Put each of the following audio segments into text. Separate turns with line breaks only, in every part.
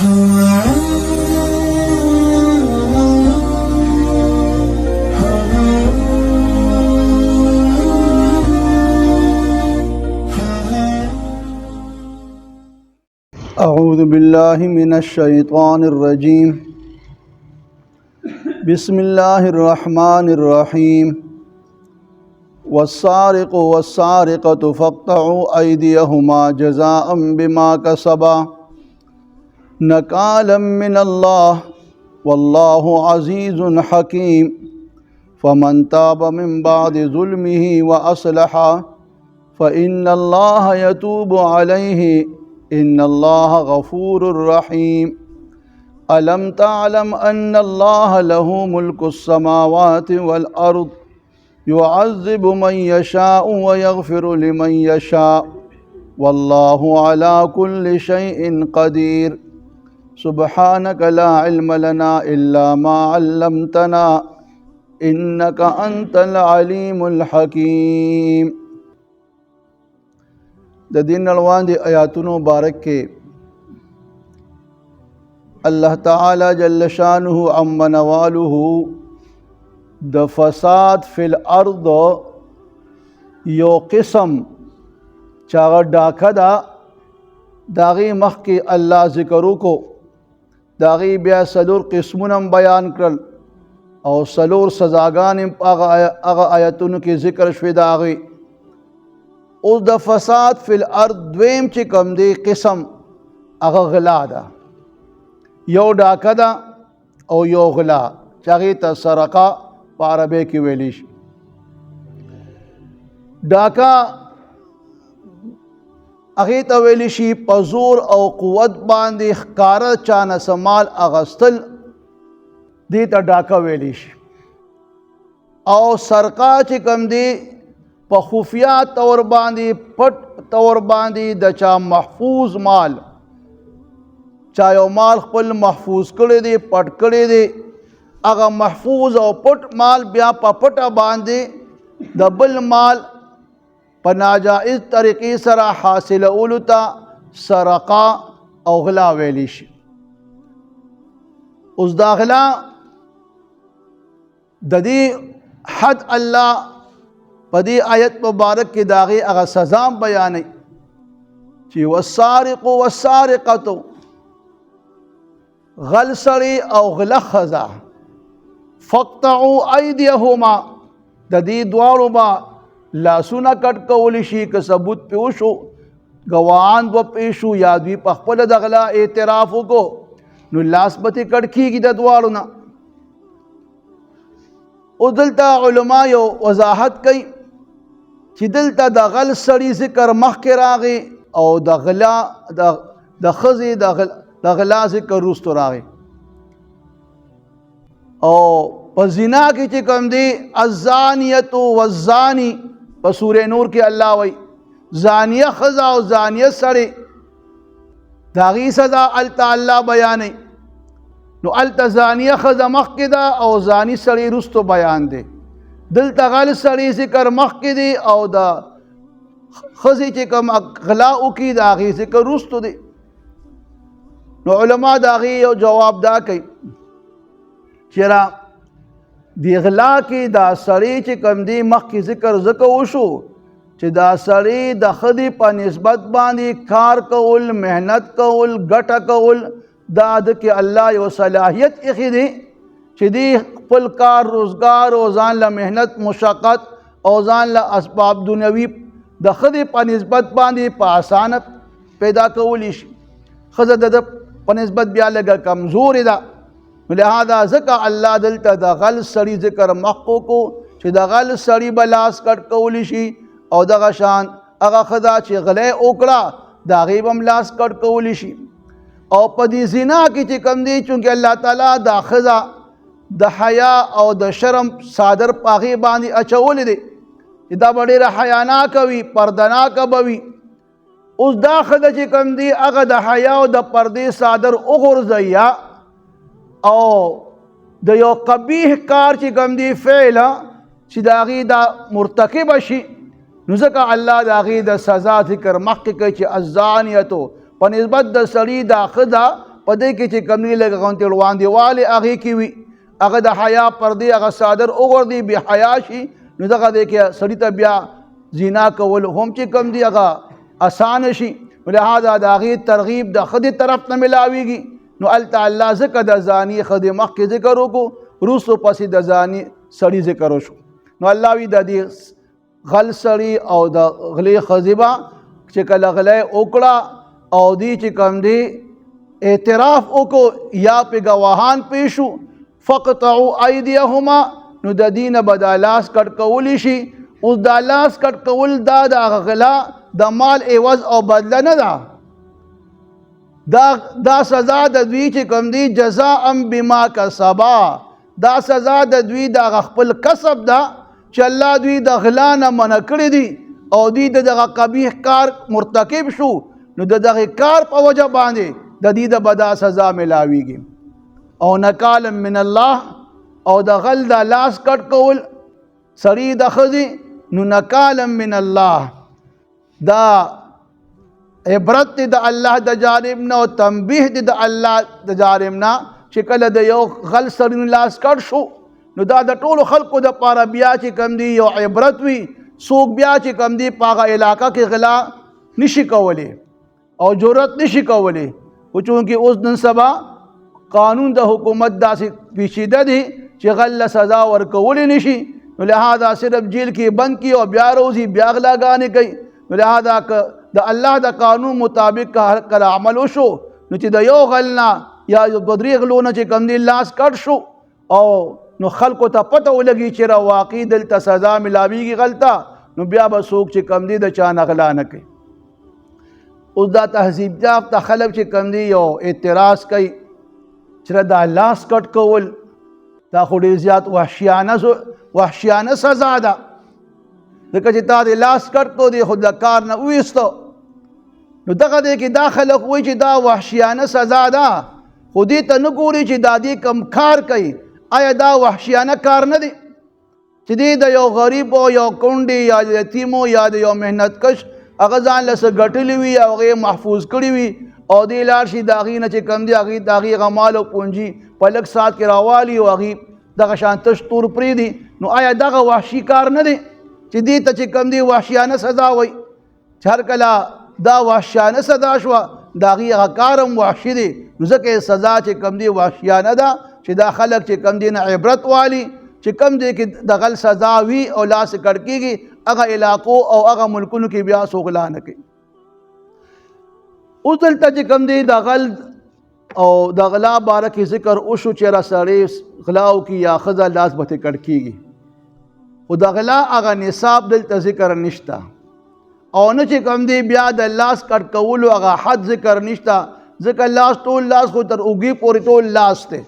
أعوذ بالله من الشيطان الرجيم بسم الله الرحمن الرحيم والسارق والسارقة فاقطعوا أيديهما جزاء بما كسبا نكالا من الله والله عزيز حكيم فمن تاب من بعد ظلمه وأصلح فإن الله يتوب عليه إن الله غفور رحيم ألم تعلم أن الله له ملك السماوات والأرض يعذب من يشاء ويغفر لمن يشاء والله على كل شيء قدير سبحانك لا علم لنا إلا ما علمتنا إنك أنت العليم الحكيم. د دین نړوان دی آیاتونو مبارک کې الله تعالی جل شانه عم نواله د فساد فی الارض یو قسم چاغه ډاکه دا داغي مخکې الله ذکر وکړو داغي بیا سلور قسمونه بیان کړل او سلور سزاګان هغه آیاتونو کې ذکر شوی داغي. اوس د فساد فی الارض دویم چې کوم دی قسم هغه غلا ده، یو ډاکه ده او یو غلا چې هغې ته سرقه په عربی کې ویلی شي. ډاکه هغې ته ویلی شي په زور او قوت باندې ښکاره چانه سمال اغستل دې ته ډاکه ویلی شي. او سرقه چې کوم دی په خفیه طور باندې پټ طور باندې د چا محفوظ مال چا یو مال خپل محفوظ کړی دی پټ کړی دی هغه محفوظ او پټ مال بیا په پټه باندې د بل مال په ناجائز طریقې سره حاصلولو ته سرقه او غلا ویلی شي. اوس دا غلا د دې حد الله په دې آیت مبارک کې داغي هغه سزا بیانوي چې والسارق والسارقة غل سړی او غله ښځه فاقطعوا ایدیهما د دې دواړو به لاسونه کټ کولی شي که ثبوت پې وشو ګواهان به پې شو یا دوی په خپله د غلا اعتراف وکړو نو لاس به ترې کټ کېږي د دواړو نه. او دلته علما یو وضاحت کوي چې دلته د غل سړي ذکر مخکې راغی او د غلا د ښځې د غلا ذکر وروستو راغی. او په زنا کې چې کوم دی الزانیة والزانی په سورې نور کې الله وایي زانیه ښځه او زانیه سړی د هغې سزا هلته الله بیانوي. نو هلته زانیه ښځه مخکې ده او زاني سړی وروستو بیان دی. دلته غل سړی ذکر مخکې دی او د ښځې چې کوم غلا وکړي د هغې ذکر وروستو دی. نو علما د هغې یو جواب دا کوي چېرې د غلا کې دا سړی چې کوم دی مخکې ذکر ځکه وشو چې دا سړی د ښځې په نسبت باندې کار کول محنت کول ګټه کول دا د کې الله یو صلاحیت ایښی دی چې دی خپل کار روزګار او ځان له محنت مشقت او ځان له اسباب دنیوي د ښځې په نسبت باندې په اسانه پیدا کولی شي. ښځه د په نسبت بیا لږه کمزورې ده. لہذا ځکه الله دلته د غل سړي ذکر مخکې کو چې د غل سړي به لاس کټ کولی شي او دغه شان هغه ښځه چې غلی وکړه د هغې به هم لاس کټ کولی شي. او په دې زنا کې چې کوم دی چونکې الله تعالی دا ښځه د حیا او د شرم صادر په هغې باندې اچولی دی چې دا به ډېره حیاناکه وي پردناکه به وي. اوس دا ښځه چې کوم دی هغه د حیا او د پردې صادر وغورځوي او د یو قبیح کار چې کوم دی فعله چې د هغې دا مرتکبه شي نو ځکه الله د هغې د سزا ذکر مخکې کوي چې الزانیتو په نسبت د سړي دا ښځه په دې کې چې کم دی لږ غونډې روان دیواله هغه کې وي هغه د حیا پردې هغه صادر وګرځي به حیا شي نو دغه دې کې سړی ته بیا زنا کول هم چې کم دی هغه آسان شي ولهدا د هغه ترغیب د خدای طرف نه ملاويږي نو الله ذکر د زانی خدای مخ کې ذکر وکړو روسو پسې د زانی سړی ذکر وشو نو الله وی د دې غل سړی او د غلې خزیبا چې کله غلې وکړه او دی چې کم دی اعتراف وکړو یا په گواهان پیشو فقطعوا ايديهما نو د دین بدالاس کټ کول شي اوس د لاس کټ کول دا د غلا د مال عوض او بدله نه ده دا سزا د دوی چې کوم دی جزاء بما کسبا دا سزا د دوی د خپل کسب ده چې الله دوی د غلا نه منع کړی دي او دوی دغه قبیح کار مرتکب شو نو دغه کار په وجه باندې د دې د بدا سزا ملاويږي او نکال من الله او د غل د لاس کټ کول سړی د خزي نو نکال من الله دا عبرت د الله د جانب نه او تنبیه د الله د جانب نه چې کله د یو غل سړی لاس کټ شو نو دا د ټولو خلکو د پاره بیا چې کم دی یو عبرت وي څوک بیا چې کم دی پاغه علاقہ کې غلا نشي کولی او جرأت نشي کولی او چونکه اوس نن سبا قانون د حکومت داسې پیچیده دی چې غل سزا ورکول نشي نو لہذا صرف جیل کې بند کی او بیا روزي بیا غلاګانې کوي نو لہذا د الله د قانون مطابق کله عمل وشو نو چې د یو غلنا یا یو بدري غلونه چې کم دی لاس کټ شو او نو خلکو ته پته ولګي چې را واقع دلته سزا ملاويږي غلطه نو بیا به څوک چې کم دی د چا نه غلا نه کوي اوس دا تهذیب یافته خلک چې کم دی یو اعتراض کوي چې دا لاس کټ کول دا خو ډېر زیات وحشیانه سزا ده ځکه چې تا د لاس کټ کو دی خو د کار نه وویستو نو دغه دی کې دا خلک وایي چې دا وحشیانه سزا ده خو دې ته نه ګوري چې دا دې کم کار کوي آیا دا وحشیانه کار نه دی چې دې د یو غریب او یو کونډې یا د یتیمو یا د یو محنت کش هغه ځان له څه ګټلی وي او هغه محفوظ کړي وي او دې لاړ شي د هغې نه چې کم دی هغې د هغې هغه مال او پونجي په لږ ساعت کې راوالي او هغې دغه شان تش تور پرېږدي نو آیا دغه وحشي کار نه دی چې دې ته چې کم دی وحشیانه سزا وایي چې هر کله دا وحشیانه سزا شوه د هغې هغه کار هم وحشي دی نو ځکه سزا چې کم دی وحشیانه ده چې دا خلک چې کم دی نه عبرت والی چې کم دی کې د غل سزا وي او لاس کټ کېږي هغه علاقو او هغه ملکونو کې بیا څوک غلا نه کوي اوس دلته چې کم دی د غل او د غلا باره کې ذکر وشو چې را سړی غلا وکړي یا ښځه لاس به ترې کټ کېږي خو د غلا هغه نصاب دلته ذکر نشته او نه چې کم دی بیا د لاس کټ کولو هغه حد ذکر نشته ځکه لاس ټول لاس خو تر اوږې پورې ټول لاس دی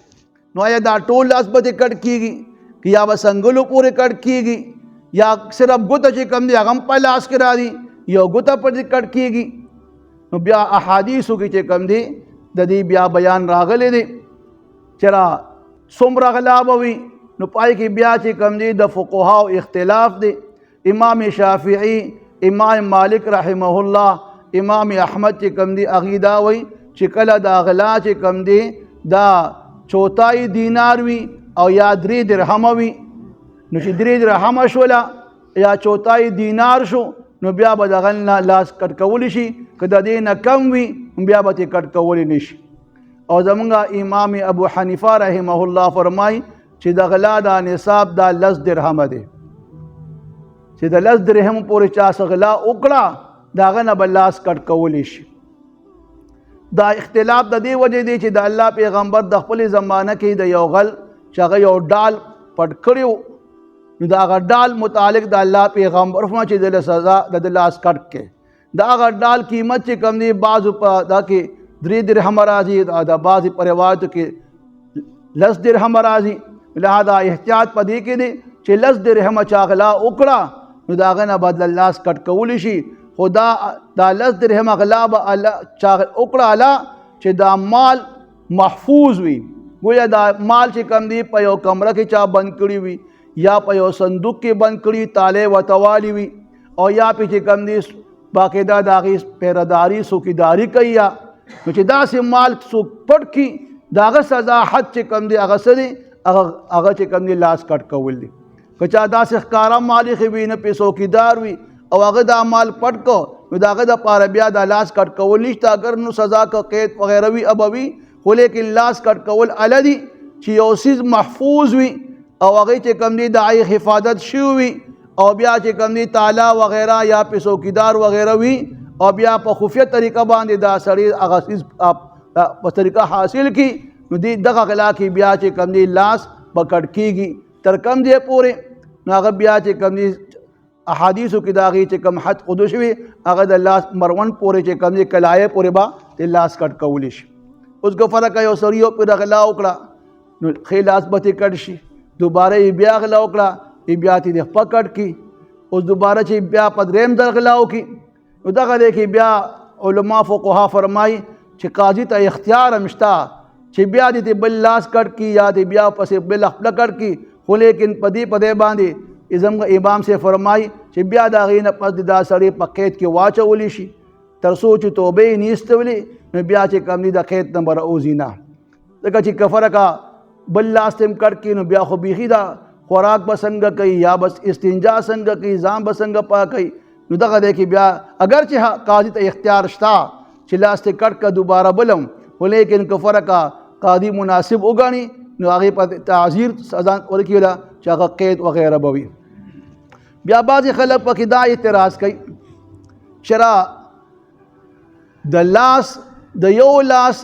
نو آیا دا ټول لاس به ترې کټ کېږي یا به څنګلو پورې کټ کېږي یا صرف ګوته چې کم دی هغه هم په لاس کې راځي یو ګوته پرې کټ کېږي نو بیا احادیثو کې چې کم دی د دې بیا بیان راغلی دی چې را څومره غلا به وي نو پای کې بیا چې کم دی د فقهاو اختلاف دی امام شافعي امام مالک رحمه الله امام احمد چې کم دی هغې دا وایي چې کله دا غلا چې کم دی دا چوتای دینار وي او یا 3 درهم وي نو چې 3 درهم شوله یا چوتای دینار شو نو بیا به د غل نه لاس کټ کولی شي که د دې نه کم وي بیا به ترې کټ کولی نه شي او زمونږ امام ابو حنیفه رحمه الله فرمایي چې د غلا دا نصاب دا 10 درهمه دی چې د 10 درهم پورې چا څه غلا وکړه د هغه نه به لاس کټ کولی شي دا اختلاف د دې وجې دی چې د الله پیغمبر د خپلې زمانه کې د یو غل چې هغه یو ډال پټ کړی و نو د هغه ډال متعلق د الله پیغمبر فرمایي چې د سزا د لاس کټ کې د هغه ډال قیمت چې کم دی بعضو په دا کې 3 درهم راځي د بعضې په روایتو کې 10 درهم راځي لہذا احتیاط په دې کې دی چې 10 درهم چا غلا وکړه نو د هغه نه بدله لاس کټ کولی شي خو دا 10 درهم غلا به چا وکړه الله چې دا مال محفوظ وي گویا دا مال چې کم دی په یو کمره کې چا بند کړي وي یا په یو صندوق کې بند کړي تالې وتوالی وي او یا په چې کم دی باقاعده د هغې پیرداري څوکیداري کوي یا نو چې داسې مال څوک پټ کی داغه سزا حد چې کم دی هغه څه دی هغه چې کم دی لاس کټ کول دی. که چا داسې ښکاره مالک وي نه پې څوکیدار وي او هغه دا مال پټ کو نو د هغه دپاره بیا دا لاس کټ کول نشته. اگر نو سزا که قید وغیره وي ابوي خو لیکن لاس کټ کول اله دي چې یو څیز محفوظ وي او هغې چې کم دی د هغې حفاظت شوي وي او بیا چې کم دی تالا وغیره یا پې څوکیدار وغیره وي او بیا په خفیه طریقه باندې دا سړی هغه څیز په طریقه حاصل کی نو دی دغه غلا کې بیا چې کم دی لاس به کټ کېږي تر کم دی پورې نو هغه بیا چې کم دی احادیثو کې د هغې چې کم حد قدو شوي هغه د لاس مروند پورې چې کم دی کلایې پورې به د لاس کټ کولی شي. اوس که فرقه یو سړي یو پرې غلا وکړه نو ښې لاس به ترې کټ شي دوباره یې بیا غلا وکړه بیا ترې د خپه کټ کړي. اوس دوباره چې بیا په درېیم ځل غلا وکړي نو دغه دی کې بیا علما فقها فرمایي چې قاضي ته اختیار هم شته چې بیا دې بل لاس کټ کړي یا دې بیا پسې بل خپله کټ کړي خو لیکن په دې باندې زموږ امام سے فرمایي چې بیا د هغې نه پس دا سړی په قید کې واچولی شي تر څو چې توبه یې نیستولې نو بیا چې کم دی د قید نه به راوځي نه. ځکه چې که فرقه بل لاس ته هم کټ کړي نو بیا خو بیخي دا خوراک به څنګه کوي یا بس استنجا څنګه کوي ځان به څنګه پاکوي نو دغه دی کې بیا اگر چې قاضي ته اختیار شته چې لاس ته کټ که دوباره بلم خو لیکن که فرقه قاضي مناسب وګڼي نو هغې په تعزیر سزا ورکوله چې هغه قید وغیره به وي. بیا بعضې خلک پکې دا اعتراض کوي چې د لاس د یو لاس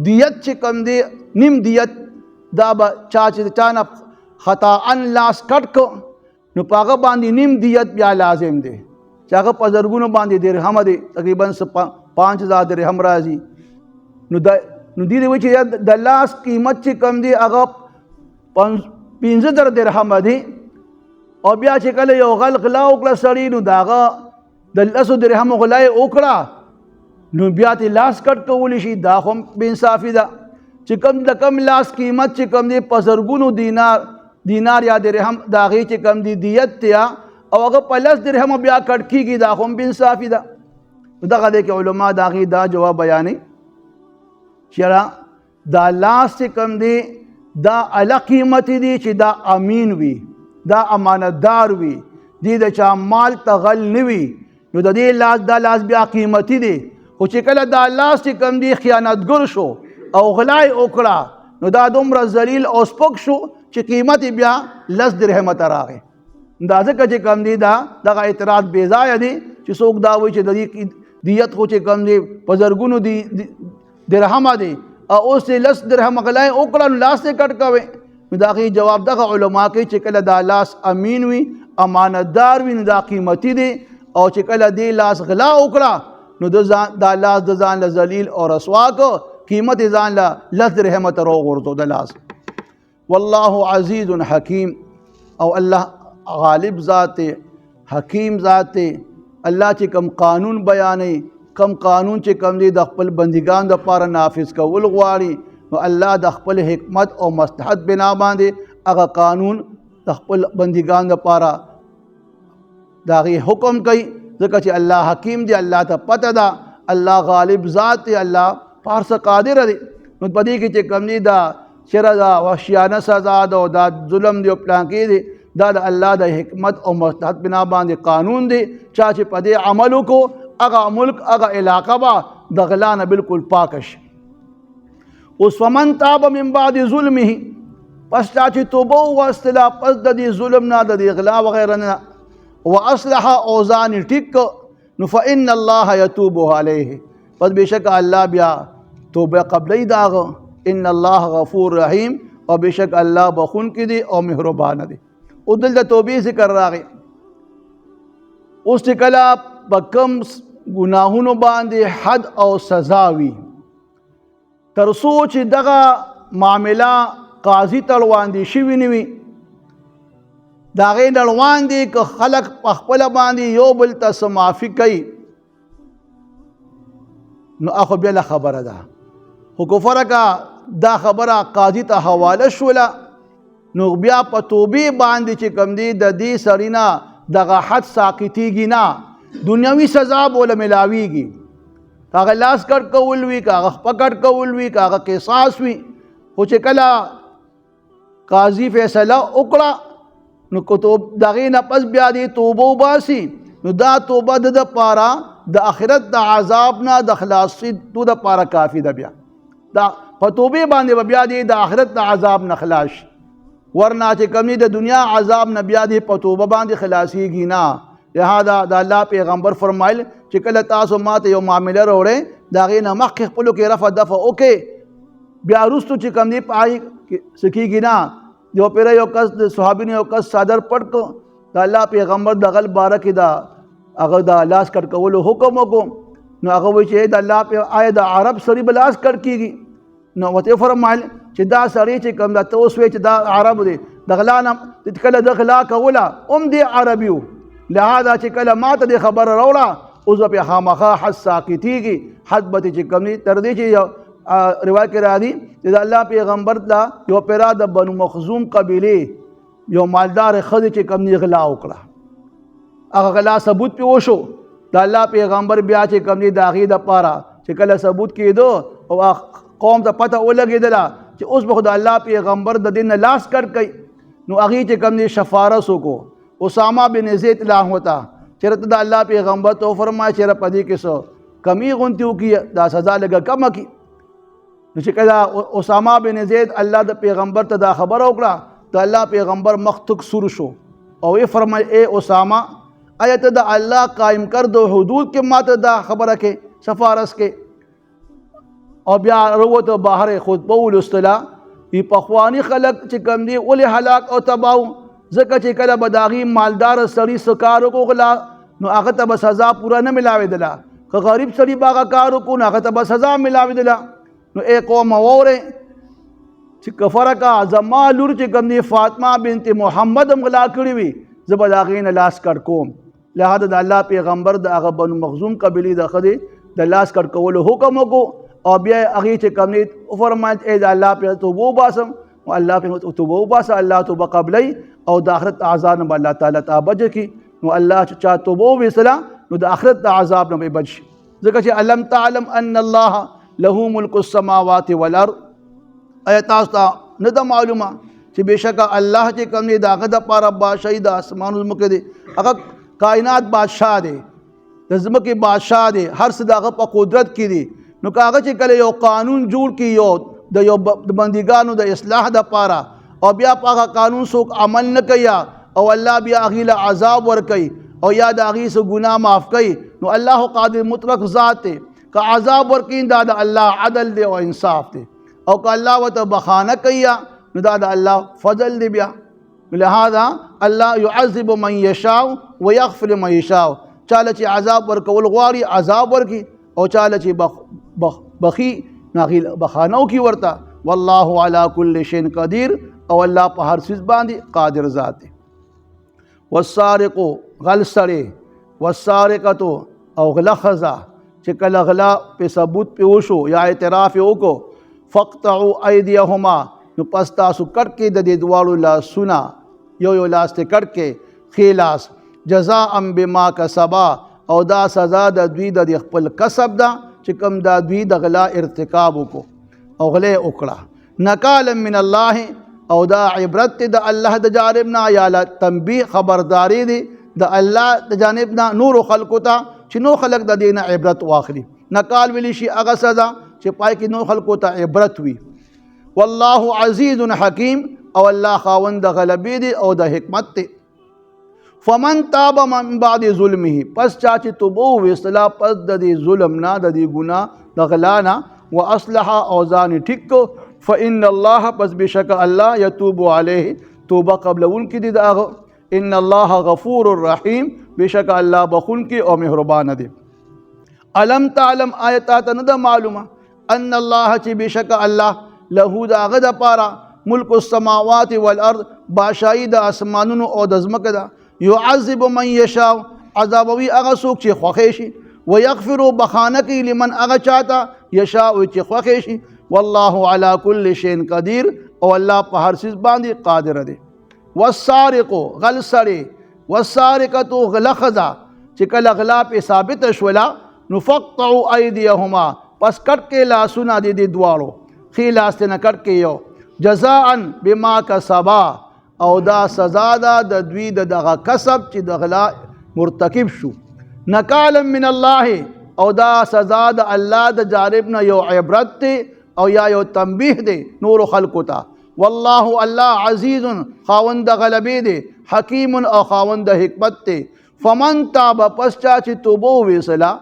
دیت چې کم دی نیم دیت دا به چا نه خطاً لاس کټ کو نو په هغه باندې نیم دیت بیا لازم دی چې هغه په زرګونو باندې درهمه دی تقریبا 5000 درهم راځي. نو دې وایي چې د لاس قیمت چې کم دی هغه 15 درهمه دی او بیا چې کله یو غلا وکړه سړي نو د هغه د 10 درهمو غلا یې وکړه نو بیا ترې لاس کټ کولی شي. دا خو هم بېانصافي ده چې کم د کم لاس قیمت چې کم دی په زرګونو دینار یا درهم د هغې چې کم دی دیت دی او هغه په 10 درهمو بیا کټ کېږي دا خو هم بېانصافي ده. دغه دی کې علما د هغې دا جواب بیانوي چې دا لاس چې کم دی دا اله قیمتي دی چې دا امین وي دا امانتدار وي دی د چا مال ته غل نه وي نو د دې لاس دا لاس بیا قیمتي دی. خو چې کله دا لاس چې کم دی خیانتګر شو او غلا یې وکړه نو دا دومره ذلیل او سپک شو چې قیمت یې بیا 10 درهمه ته راغی. دا ځکه چې کم دی دغه اعتراض بې ځایه دی چې څوک دا وایي چې د دې دیت خو چې کم دی په زرګونو درهمه دی او اوس یې 10 درهمه غلا یې وکړه نو لاس یې کټ کوئ. نو د هغې جواب دغه علما کوي چې کله دا لاس امین وي امانتدار وي نو دا قیمتي دی او چې کله دې لاس غلا وکړه نو دا لاس د ځان له ذلیل او رسوا کو قیمت یې ځان له 10 درهمه ته راوغورځو د لاس. والله عزیز حکیم او الله غالب ذات حکیم ذات الله چې کم قانون بیانوي کم قانون چې کم دی د خپل بندګانو دپاره نافذ کول غواړي نو الله د خپل حکمت او مصلحت بنا باندې هغه قانون د خپل بندګانو دپاره د هغې حکم کوي ځکه چې الله حکیم دی الله ته پته ده الله غالب ذات دی الله په هر څه قادره دی. نو په دې کې چې کم دی دا شر ده وحشیانه سزا ده او دا ظلم دی او پلانکې دی دا د الله د حکمت او مصلحت بنا باندې قانون دی. چا چې په دې عمل وکړو هغه ملک هغه علاقه به د غلا نه بالکل پاکه شي. اوس فمن تاب من بعد ظلمه پس چا چې توبه ووستله پس د دې ظلم نه د دې غلا وغیره نه واصلح او ځان یې ټیک کړ نو فإن الله یتوب علیه پس بېشکه الله بیا توبه قبلوي د هغه ان الله غفور رحیم او بېشک الله بخونکی دی او مهربانه دی. او دلته توبې ذکر راغی. اوس چې کله په کم ګناهونو باندې حد او سزا وي تر څو چې دغه معامله قاضي ته ړواندې شوي نه وي د هغې نه ړواندې که خلک په خپله باندې یو بل ته څه معافي کوي نو هغه بله خبره ده. خو که فرقه دا خبره قاضي ته حواله شوله نو بیا په توبې باندې چې کوم دی د دې سړي نه دغه حد ساقطېږي نه دنیوي سزا به ورله ملاویږي کاغه لاس کټ کول وي، کاغه پکټ کول وي، کاغه قصاص وي. خو چې کله قاضي فیصله وکړه نو کتب دغې نه پس بیا دې توبه وباسي نو دا توبه د پاره د آخرت د عذاب نه د خلاصېدو د پاره کافي ده. بیا دا په توبې باندې به بیا دې د آخرت د عذاب نه خلاص شي، ورنه چې کوم د دنیا عذاب نه بیا دې په توبه باندې خلاصېږي نه. لہذا د الله پیغمبر فرمایل چې کله تاسو ماته یو معامله راوړئ د هغې نه مخکې خپلو کې رفع دفع وکړئ، بیا وروستو چې کوم دی په هغې څه کېږي نه. یو پیره یو کس د صحابي نه یو کس څادر پټ کړ، د الله پیغمبر د هغه باره کې د هغه د لاس کټ کولو حکم وکړو. نو هغه وایي چې د الله آیا د عرب سړي به لاس کټ کېږي؟ نو ورته فرمایل چې دا سړی چې کوم دا ته اوس وایې چې دا عرب دی، د غلا نه کله د غلا کوله هم دی عربي و. لہذا چې کله ماته د خبره راوړه اوس به پې خامخا حد ساقطېږي، حد به چې کوم دی تر دې چې روایت کې راځي چې د الله پیغمبر ته یو پیرا د بنو مخزوم قبیلې یو مالدار ښځې چې کوم دی غلا وکړه، هغه غلا ثبوت پې وشو. د الله پیغمبر بیا چې کوم دی د هغې دپاره چې کله ثبوت کېدو او قوم ته پته ولګېدله چې اوس به خو د الله پیغمبر د دې نه لاس کټ کوي، نو هغې چې کوم دی شفارس وکړو اسامه بن زید الله ته چېرته د الله پیغمبر ته وفرمایه چېرې په دې کې څه کمی غونتې وکړي، دا سزا لږه کمه کړي. نو چې کله اسامه بن زید الله د پیغمبر ته دا خبره وکړه د الله پیغمبر مخ تک سور شو او یې فرمایل اے اسامه آیا ته د الله قائم کردو حدود کې ماته دا خبره کې سفارس کې؟ او بیا وروته بهر خطبه ولوستله وي پخواني خلک چې کوم دي ولې هلاک او تباه ځکه چې کله به د هغې مالداره سړي څه کار وکړو غلا نو هغه ته به سزا پوره نه میلاوېدله، که غریب سړي به هغه کار وکړو نو هغه ته به سزا میلاوېدله. نو ای قوم واورئ چې که فرقه زما لور چې کوم دی فاطمه بنت محمد هم غلا کړې وي زه به د هغې نه لاس کټ کوم. لہذا د الله پیغمبر د هغه بنو مخزوم قبیلې د ښځې د لاس کټ کولو حکم وکړو او بیا هغې چې کوم دی وفرمایل ای د الله پیغمبر توبه وباسم، او الله پیغمبر توبه وباسه، الله توبه قبلی او د آخرت عذاب نه به الله تعالی ته بچ کړي. نو الله چې چا توبه وویستله نو د آخرت د عذاب نه به بچ شي، ځکه چې الم تعلم ان الله له ملک السماوات والارض. آیا تاسو ته نه ده معلومه چې بېشکه الله چې کوم دی د هغه دپاره بادشاهي د اسمانو ځمکې دی، هغه کائنات بادشاه دی، د ځمکې بادشاه دی، هر څه د هغه په قدرت کې دی. نو که هغه چې کله یو قانون جوړ کړي یو د بندګانو د اصلاح دپاره او بیا په هغه قانون څوک عمل نه کوي او الله بیا هغې له عذاب ورکوي او یا د هغې څه ګناه معاف کوي، نو الله قادر مطلق ذات دی. که عذاب ورکوي دا د الله عدل دی او انصاف دی، او که الله ورته بخانه کوي نو دا د الله فضل دی. بیا لہذا الله يعذب من یشاء ویغفر من یشاء، چاله چې عذاب ورکول غواړي عذاب ورکي او چاله چې بخي ناغي بخانو کی ورته. والله علی کل شیء قدیر، او الله په هر څیز باندې قادر ذات دی. والسارق غل سړی، والسارقه او غله ښځه چې کله غلا په ثبوت په وشو یا اعتراف یې وکړو فقطعوا ایدیهما، نو پس تاسو کټ کې د دې دواړو لاسونه یو لاس ته کټ کې ښی لاس جزاء بما کسبا، او دا سزا د دوی د خپل کسب ده چې کوم دا دوی د غلا ارتکاب وکړو او غلې وکړه. نکالا من الله، او دا عبرت د الله د جانب نه یا تنبیه خبرداری دی د الله د جانب نه نور خلقو ته چې نو خلق د دې نه عبرت واخلي. نکال ویلی شي هغه سزا چې پای کې نو خلقو ته عبرت وي. والله عزیز حکیم، او الله خاوند د غلبې دی او د حکمت دی. فمن تاب من بعد ظلمه، پس چا چې توبه وویستله پس د دې ظلم نه د دې ګناه د غلا نه واصلح او ځان ټیک کو فإن الله، پس بشک الله یتوب علیه توبه قبلون کی دی د هغه. ان الله غفور الرحیم، بشک الله بخون کی او مهربان دی. الم تعلم، آیات نه د معلومه ان الله چې بشک الله له د هغه د پاره ملک السماوات والارض، بادشاهي د اسمانونو او د ځمکې ده. يعذب من یشاء، عذابوي هغه څوک چې خوښې شي، ويغفر بخانه کوي لمن هغه چاته یشاء چې خوښې شي. والله على كل شيء قدیر، او الله په هر څیز باندې قادر دی. والسارق غل سړی، والسارقه غله ښځه چې کله غلا پې ثابته شوله نفقطع ایدیهما پس کټ کې لاسونه د دې دواړو ښي لاس ته نه کټ کې یو جزاء بما کسبا او دا سزا ده د دوی د دغه کسب چې د غلا مرتکب شو نکالا من الله او دا سزا د الله د جانب نه یو عبرت دی او یا یو تنبیه دی نور خلقو ته والله الله عزیز خاوند غلبی دی حکیم او خاوند حکمت دی فمن تاب پس چا چې توبه ویسله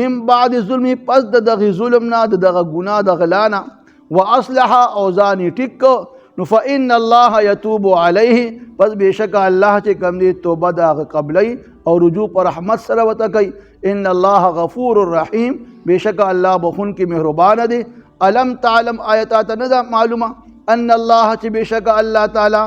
من بعد ظلم پس د دغه ظلم نه د دغه ګناه د غلا نه واصلح او ځان یې ټیک نو فإن الله يتوب عليه پس بېشکه الله چې کوم دی توبه د هغه قبلی او رجوع پر رحمت سره ورته کوي ان الله غفور رحیم بېشکه الله بخونکي مهربانه دی الم تعلم آیتات نه ده معلومه ان الله چې بېشکه الله تعالی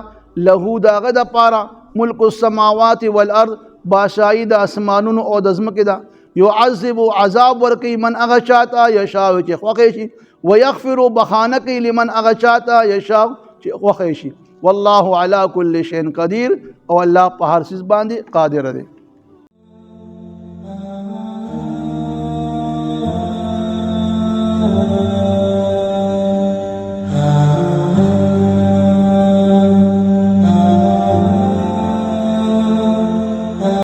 له د هغه دپاره ملک السماوات والارض بادشاهي د اسمانونو او د ځمکې ده يعذب عذاب ورکوي من هغه چاته یشاء چې خوښی شي ويغفر بخانه کوي لمن هغه چاته یشاء چې خوښی شي والله على كل شيء قدير او الله په هر څه باندې قادر دی